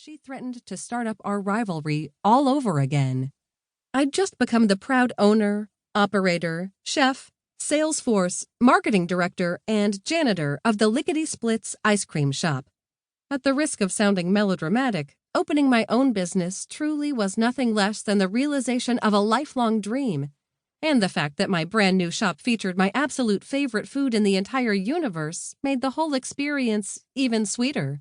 she threatened to start up our rivalry all over again. I'd just become the proud owner, operator, chef, sales force, marketing director, and janitor of the Lickety Splits ice cream shop. At the risk of sounding melodramatic, opening my own business truly was nothing less than the realization of a lifelong dream, and the fact that my brand new shop featured my absolute favorite food in the entire universe made the whole experience even sweeter.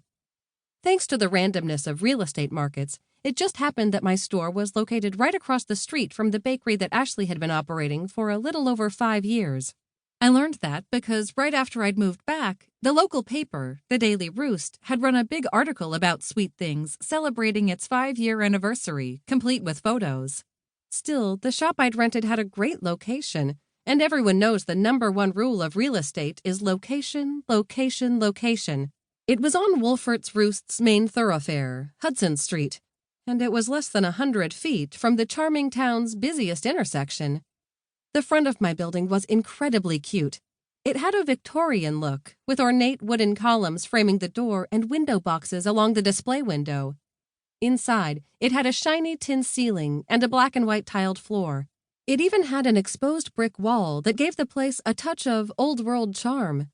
Thanks to the randomness of real estate markets, it just happened that my store was located right across the street from the bakery that Ashley had been operating for a little over 5 years. I learned that because right after I'd moved back, the local paper, the Daily Roost, had run a big article about Sweet Things celebrating its 5-year anniversary, complete with photos. Still, the shop I'd rented had a great location, and everyone knows the #1 rule of real estate is location, location, location. It was on Wolfert's Roost's main thoroughfare, Hudson Street, and it was less than 100 feet from the charming town's busiest intersection. The front of my building was incredibly cute. It had a Victorian look, with ornate wooden columns framing the door and window boxes along the display window. Inside, it had a shiny tin ceiling and a black and white tiled floor. It even had an exposed brick wall that gave the place a touch of old-world charm.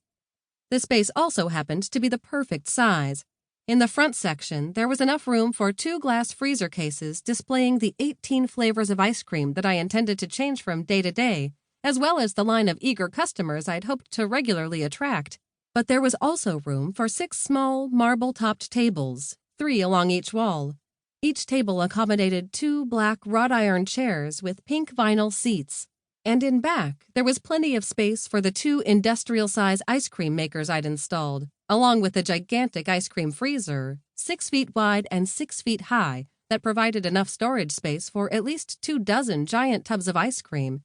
The space also happened to be the perfect size. In the front section, there was enough room for 2 glass freezer cases displaying the 18 flavors of ice cream that I intended to change from day to day, as well as the line of eager customers I'd hoped to regularly attract. But there was also room for 6 small, marble-topped tables, 3 along each wall. Each table accommodated 2 black wrought iron chairs with pink vinyl seats. And in back, there was plenty of space for the 2 industrial-size ice cream makers I'd installed, along with a gigantic ice cream freezer, 6 feet wide and 6 feet high, that provided enough storage space for at least 24 giant tubs of ice cream.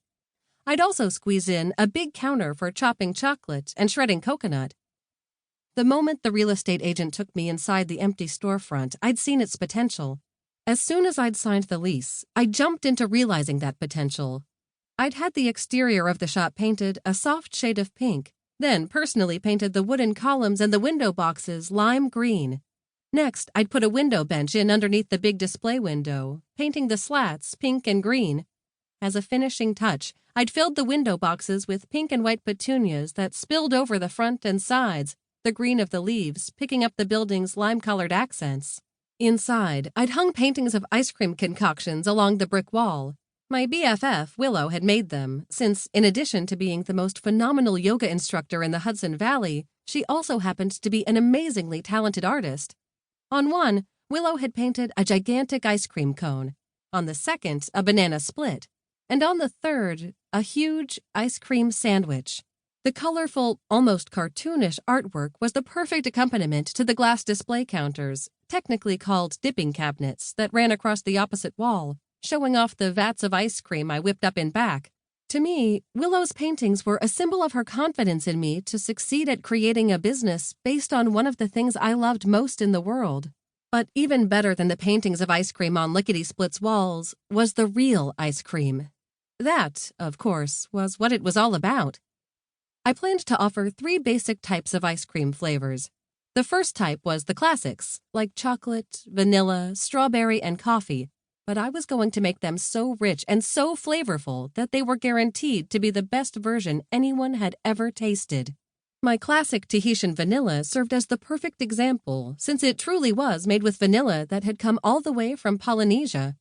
I'd also squeeze in a big counter for chopping chocolate and shredding coconut. The moment the real estate agent took me inside the empty storefront, I'd seen its potential. As soon as I'd signed the lease, I jumped into realizing that potential. I'd had the exterior of the shop painted a soft shade of pink, then personally painted the wooden columns and the window boxes lime green. Next, I'd put a window bench in underneath the big display window, painting the slats pink and green. As a finishing touch, I'd filled the window boxes with pink and white petunias that spilled over the front and sides, the green of the leaves picking up the building's lime-colored accents. Inside, I'd hung paintings of ice cream concoctions along the brick wall. My BFF, Willow, had made them, since, in addition to being the most phenomenal yoga instructor in the Hudson Valley, she also happened to be an amazingly talented artist. On one, Willow had painted a gigantic ice cream cone. On the second, a banana split. And on the third, a huge ice cream sandwich. The colorful, almost cartoonish artwork was the perfect accompaniment to the glass display counters, technically called dipping cabinets, that ran across the opposite wall, showing off the vats of ice cream I whipped up in back. To me, Willow's paintings were a symbol of her confidence in me to succeed at creating a business based on one of the things I loved most in the world. But even better than the paintings of ice cream on Lickety Split's walls was the real ice cream. That, of course, was what it was all about. I planned to offer 3 basic types of ice cream flavors. The first type was the classics, like chocolate, vanilla, strawberry, and coffee, but I was going to make them so rich and so flavorful that they were guaranteed to be the best version anyone had ever tasted. My classic Tahitian vanilla served as the perfect example, since it truly was made with vanilla that had come all the way from Polynesia.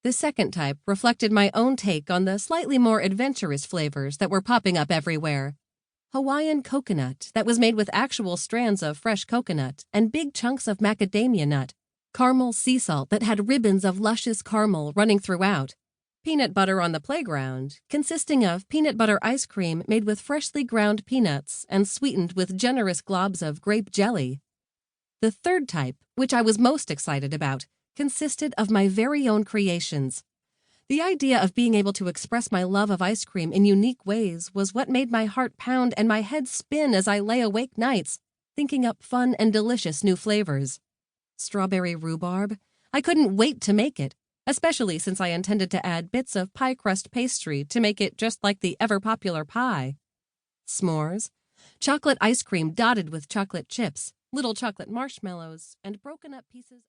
The second type reflected my own take on the slightly more adventurous flavors that were popping up everywhere. Hawaiian coconut that was made with actual strands of fresh coconut and big chunks of macadamia nut. Caramel sea salt that had ribbons of luscious caramel running throughout. Peanut butter on the playground, consisting of peanut butter ice cream made with freshly ground peanuts and sweetened with generous globs of grape jelly. The third type, which I was most excited about, consisted of my very own creations. The idea of being able to express my love of ice cream in unique ways was what made my heart pound and my head spin as I lay awake nights, thinking up fun and delicious new flavors. Strawberry rhubarb? I couldn't wait to make it, especially since I intended to add bits of pie crust pastry to make it just like the ever-popular pie. S'mores? Chocolate ice cream dotted with chocolate chips, little chocolate marshmallows, and broken-up pieces